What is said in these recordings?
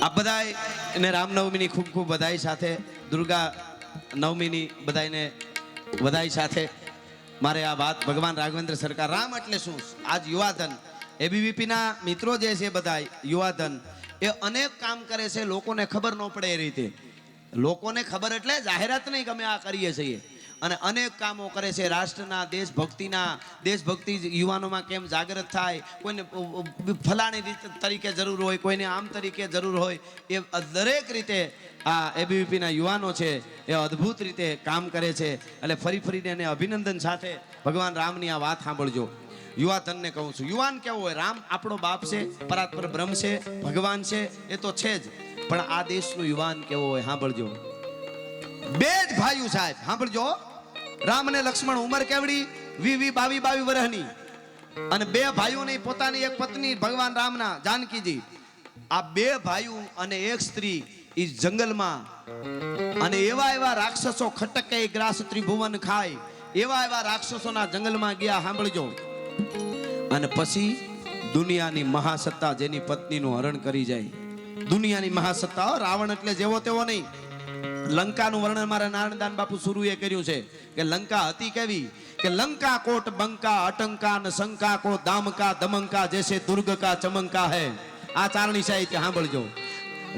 આપ બધાય એને રામનવમીની ખૂબ ખૂબ બધાઈ સાથે, દુર્ગા નવમીની બધાઈને બધાઈ સાથે મારે આ વાત ભગવાન રાઘવેન્દ્ર સરકાર રામ એટલે શું, આજ યુવાધન એબીવીપીના મિત્રો જે છે બધાય યુવાધન એ અનેક કામ કરે છે, લોકોને ખબર ન પડે એ રીતે. લોકોને ખબર એટલે જાહેરાત નહીં કે અમે આ કરીએ છીએ, અને અનેક કામો કરે છે રાષ્ટ્રના, દેશભક્તિ યુવાનોમાં કેમ જાગૃત થાય, કોઈને ફલાણી રીતે તરીકે જરૂર હોય, કોઈને આમ તરીકે જરૂર હોય, એ દરેક રીતે આ એબીવીપીના યુવાનો છે એ અદ્ભુત રીતે કામ કરે છે. એટલે ફરીને એને અભિનંદન સાથે ભગવાન રામની આ વાત સાંભળજો. યુવાધનને કહું છું, યુવાન કેવો હોય? રામ આપણો બાપ છે, પરાત્પર બ્રહ્મ છે, ભગવાન છે, એ તો છે જ, પણ આ દેશનો યુવાન કેવો હોય સાંભળજો. બે જ ભાઈઓ સાહેબ સાંભળજો, રામ અને લક્ષ્મણ, ઉંમર કેવડી 22 વર્ષની, અને બે ભાઈઓની પોતાની એક પત્ની ભગવાન રામના જાનકીજી. આ બે ભાઈઓ અને એક સ્ત્રી ઈ જંગલમાં, અને એવા રાક્ષસો ખટકે ગ્રાસ ત્રિભુવન ખાય, એવા રાક્ષસોના જંગલમાં ગયા સાંભળજો. અને પછી દુનિયાની મહાસત્તા જેની પત્નીનું હરણ કરી જાય, દુનિયાની મહાસત્તા, રાવણ એટલે જેવો તેવો નહીં. લંકાનું વર્ણન મારા નારાયણદાન બાપુ સુરુએ કર્યું છે કે લંકા હતી કેવી, કે લંકા કોટ બંકા અટંકા ન શંકા કો દામકા દમંકા જૈસે દુર્ગ કા ચમંકા હે. આ ચારણી સાહિત્ય સાંભળજો.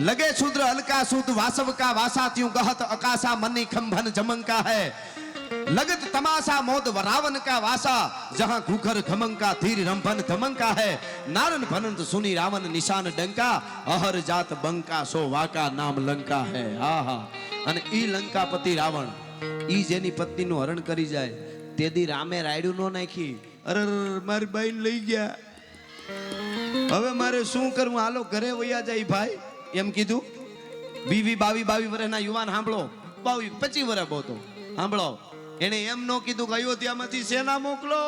લગે શુદ્ર હલકા શુદ્ધ વાસવ કા વાસા ત્યું ગહત અકાશા મની ખંભન જમંકા હે. लगत तमाशा मोद रावण का वासा जहां घुघर घमंका धीर रंभन धमंका है. नारन भनंत सुनी रावण निशान डंका अहर जात बंका सो वाका नाम लंका है. हा हा. અને ઈ લંકાપતિ રાવણ ઈ જેની પત્નીનું હરણ કરી જાય, તેદી રામે રાયડું નો નાખી, અરે મારી બાઈ લઈ ગયા, હવે મારે શું કરવું, હાલો ઘરે વયા જાય ભાઈ, એમ કીધું. 22 વર્ષના યુવાન સાંભળો, 25 વર્ષ બહુ તો સાંભળો, એને એમ નો કીધું કે અયોધ્યામાંથી સેના મોકલો,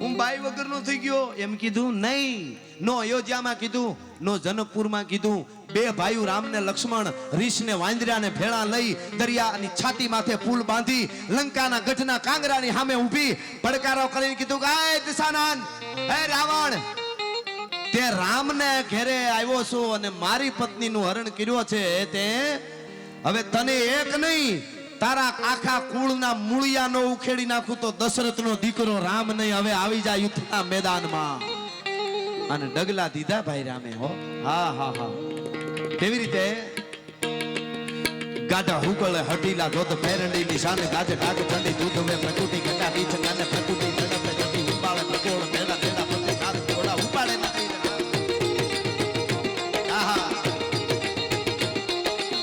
હું બાઈ વગર નો થઈ ગયો, એમ કીધું નહીં. નો અયોધ્યામાં કીધું, નો જનકપુરમાં કીધું. બે ભાઈઓ રામ ને લક્ષ્મણ રીછને વાંદરાને ભેળા લઈ દરિયાની છાતી માથે પુલ બાંધી લંકાના ગઢના કાંગરાની સામે ઊભી પડકારો કરીને કીધું કે એ દિશાનંદ, હે રાવણ, તે રામને ઘેરે આવ્યો છો અને મારી પત્નીનું હરણ કર્યો છે, તે હવે તને એક નહીં તારા આખા કુળના મૂળિયા નો ઉખેડી નાખું તો દશરથનો દીકરો રામ નહીં હવે આવી જાય યુદ્ધના મેદાનમાં. અને ડગલા દીધા ભાઈ રામે. હો હા હા હા. કેવી રીતે? ગાઢા હુકળે હટીલા ધોધ પેરંડી નિશાને ગાજે ડાગ ઠંડી દૂધ વે પ્રકૃતિ ગટા બીચ ગાને પ્રકૃતિ ઝડપે જતી ઉપાડે પ્રકોળ ભેડા ભેડા પછી કાદ ઘોડા ઉપાડે નથી. આહા.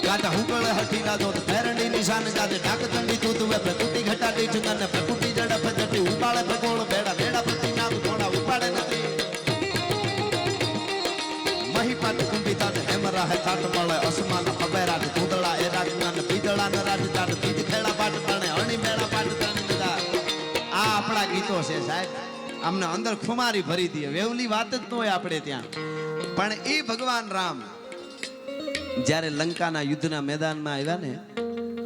ગાઢા હુકળે હટીલા ધોધ પેરંડી નિશાને ગાજે ડાગ ઠંડી દૂધ વે પ્રકૃતિ ઘટા બીચ ગાને પ્રકૃતિ ઝડપે જતી ઉપાડે પ્રકોળ ભેડા ભેડા પછી નામ ઘોડા ઉપાડે નથી. મહીપાટ કુંભિતા હેમરા હે થાટ મળે અસમાન અબેરાટ ધૂદળા એ રાજના ને પીદળા ને રાજદાટ પીદ ખેડા પાટ પાણે અણી મેળા પાટ તાને બધા. આ આપણા ગીતો છે સાહેબ, અમને અંદર ખુમારી ભરી દે, વેવલી વાત જ ન હોય આપણે ત્યાં. પણ એ ભગવાન રામ જ્યારે લંકાના યુદ્ધના મેદાનમાં આવ્યા ને,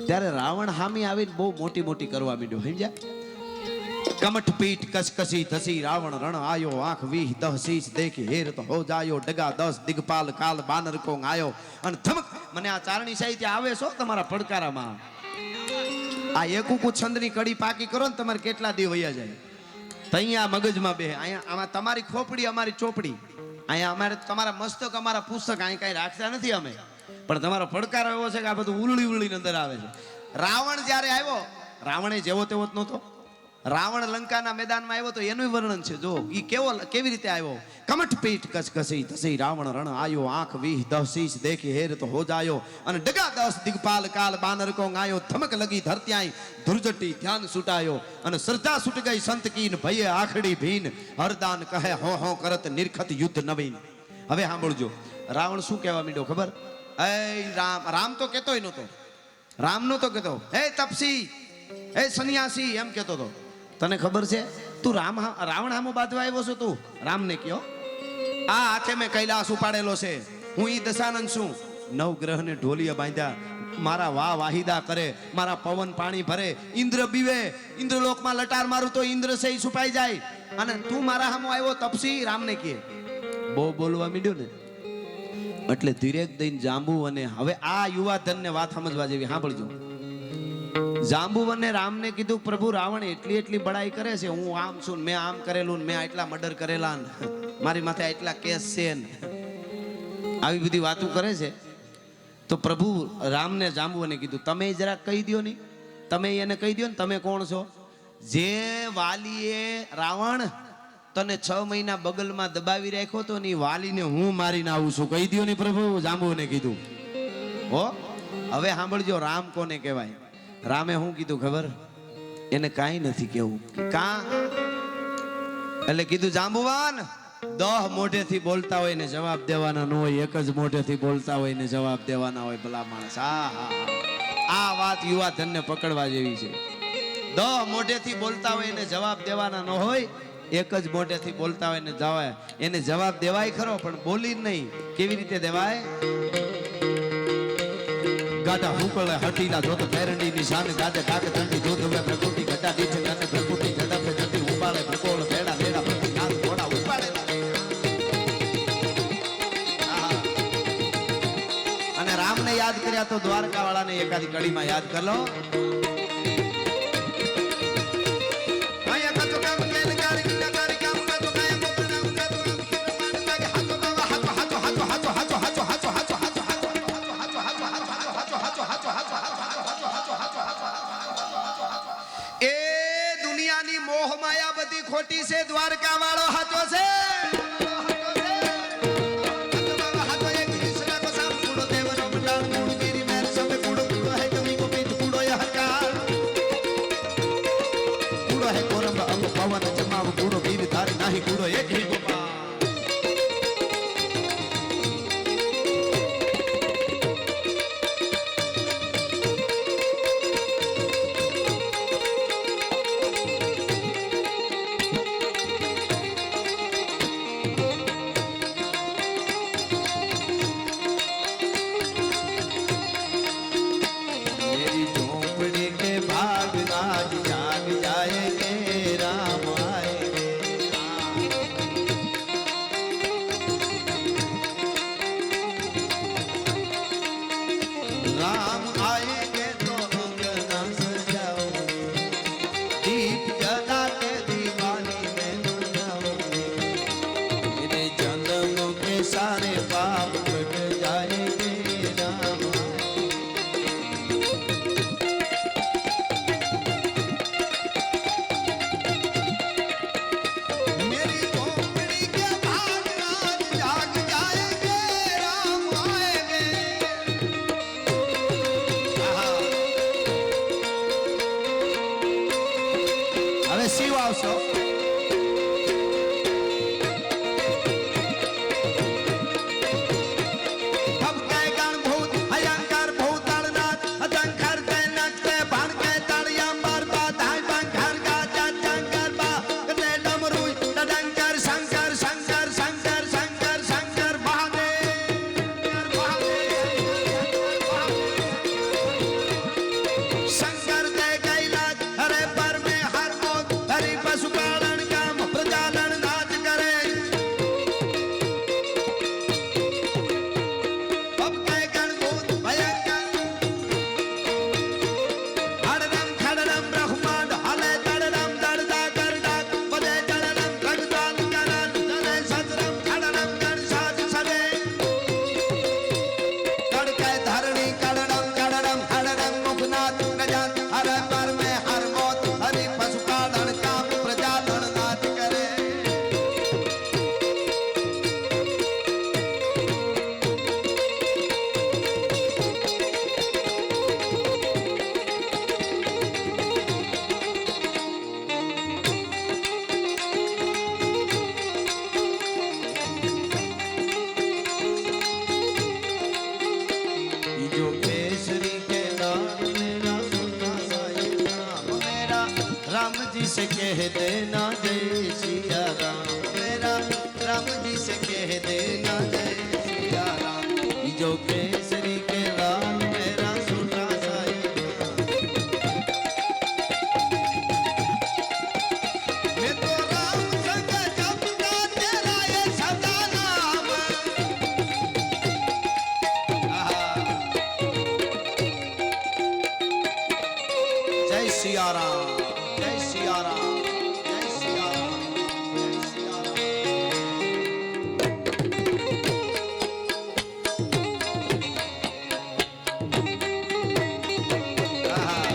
ત્યારે રાવણ હામી આવીને બહુ મોટી કરવા માંડ્યો. સમજ્યા? કમઠ પીઠ કસકસી ધસી રાવણ રણ આયો, આંખ વીહ દહ શીશ દેખી હેર તો હો જાયો, ડગા 10 દિગપાલ કાલ બાનર કોંગ આયો. અને ધમક, મને આ ચારણી સાહિત્ય આવે છો તમારા પડકારામાં. આ એકુકુ છંદની કડી પાકી કરો ને તમારે કેટલા દી વયા જાય. અહીંયા મગજમાં બે, અહીંયા આમાં તમારી ખોપડી અમારી ચોપડી, અહીંયા અમારે તમારા મસ્તક અમારા પુસ્તક, અહીં કઈ રાખતા નથી અમે, પણ તમારો પડકારો એવો છે કે આ બધું ઉલળી અંદર આવે છે. રાવણ જ્યારે આવ્યો, રાવણે જેવો તેવો જ નહોતો. રાવણ લંકાના મેદાનમાં આવ્યો તો એનું વર્ણન છે. જો ઈ કેવી રીતે આવ્યો. કમઠ પીઠ કસકસી ધસી રાવણ રણ આયો, આંખ વીહ દહ શીશ દેખી હેર તો હો જાયો, અને ડગા 10 દિગપાલ કાલ બાનર કોંગ આયો. ધમક લગી ધરત્યાય ધુરજટી ધ્યાન છૂટાયો, અને શ્રદ્ધા છૂટ ગઈ સંત કીન ભયે આખડી ભીન, હરદાન કહે હો કરત નિરખત યુદ્ધ નવીન. હવે સાંભળજો, રાવણ શું કહેવા માંડ્યો ખબર? એ રામ તો કેતોય નહોતો, રામ નહોતો કેતો, હે તપસી, હે સન્યાસી એમ કેતો હતો. તને ખબર છે તું રાવણ હામો બાંધવા આવ્યો છો? તું રામને કયો આ હાથે મેં કૈલાસ ઉપાડેલો છે, હું ઈ દશાનંદ છું. 9 ગ્રહને ઢોલિયા બાંધ્યા, મારા વાહિદા કરે, મારા પવન પાણી ભરે, ઇન્દ્ર બીવે, ઇન્દ્રલોકમાં લટાર મારું તો ઇન્દ્ર સે છુપાઈ જાય, અને તું મારા હામો આવ્યો તપસી? રામને કહે. બહુ બોલવા માંડ્યો ને, એટલે ધીરેક દઈને જાંબુવને, હવે આ યુવાધનને વાત સમજવા જેવી, સાંભળજો. જાંબુવને રામને કીધું, પ્રભુ રાવણ એટલી બડાઈ કરે છે, હું આમ છું, મેં આમ કરેલું, મેં આટલા મર્ડર કરેલા, મારી માથે આટલા કેસ છે, આવી બધી વાતો કરે છે. તો પ્રભુ રામને જાંબુવને કીધું, તમે જરા કહી દો ને, તમે એને કહી દો ને તમે કોણ છો. જે વાલીએ રાવણ તને 6 મહિના બગલમાં દબાવી રાખ્યો તો ને વાલીને હું મારીને આવું છું, કહી દો ને પ્રભુ, જાંબુને કીધું. હો હવે સાંભળજો, રામ કોને કહેવાય. રામે શું કીધું ખબર, એને કાંઈ નથી કેવું. એટલે કીધું, જાંબુવાન 10 મોઢેથી બોલતા હોય ને જવાબ દેવાના ન હોય, એક જ મોઢેથી બોલતા હોય ને જવાબ દેવાના હોય. ભલા માણસ, આ વાત યુવાધનને પકડવા જેવી છે. 10 મોઢેથી બોલતા હોય ને જવાબ દેવાના ન હોય, એક જ મોઢેથી બોલતા હોય ને જવાય, એને જવાબ દેવાય ખરો, પણ બોલી નહીં. કેવી રીતે દેવાય? ગાડા હુકળે હટીલા જોત પેરંડી નિશાન ગાજે કાક તંડી જોત હવે પ્રકૃતિ ઘટા દીઠ ગાને પ્રકૃતિ ઝડપે જતી ઉપાડે પ્રકોળ બેડા બેડા પ્રતિ નાથ ઘોડા ઉપાડે. અને રામને યાદ કર્યા તો દ્વારકા વાળાને એકાદી કડીમાં યાદ કર લો. ખોટી છે, દ્વારકા વાળો હાચો છે. પવન જમાવ કૂડો ગીર ધારી નાહી કૂડો એક હી ગોપાલ. શિવ આવશો. से कह देना जय सिया राम, मेरा राम जी से कह देना जय सिया राम, जो केसरी के लाल मेरा सुना साई। मैं तो राम संग जपता तेरा ये सदा नाम, સિયારામ જય સિયારામ જય સિયારામ જય સિયારામ આહા.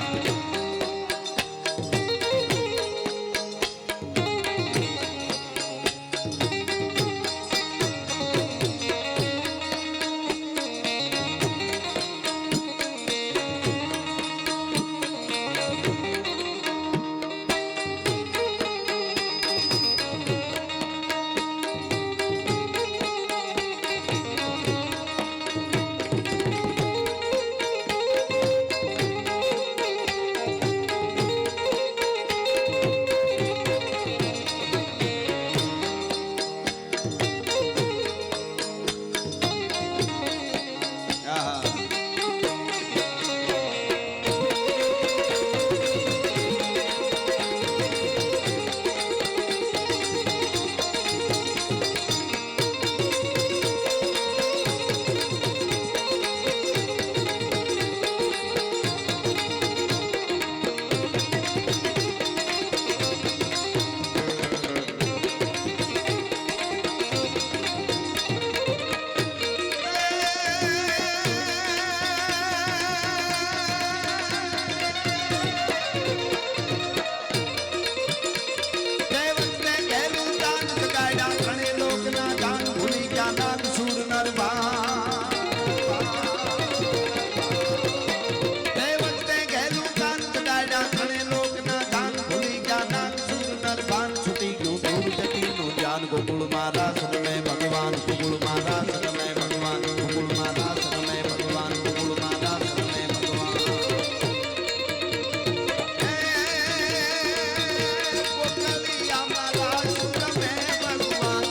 આહા. ગોકુળ મારા સદમે ભગવાન ગોકુળ મારા સદમે ભગવાન ગોકુળ મારા સદમે ભગવાન ગોકુળ મારા સદમે ભગવાન ગોકળિયા મારા સદમે ભગવાન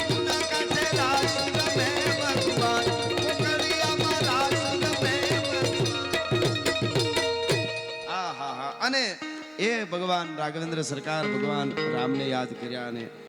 જમુના કાંઠે રાસ સદમે ભગવાન ગોકળિયા મારા સદમે ભગવાન આહા. અને એ ભગવાન રાઘવેન્દ્ર સરકાર ભગવાન રામને યાદ કર્યા અને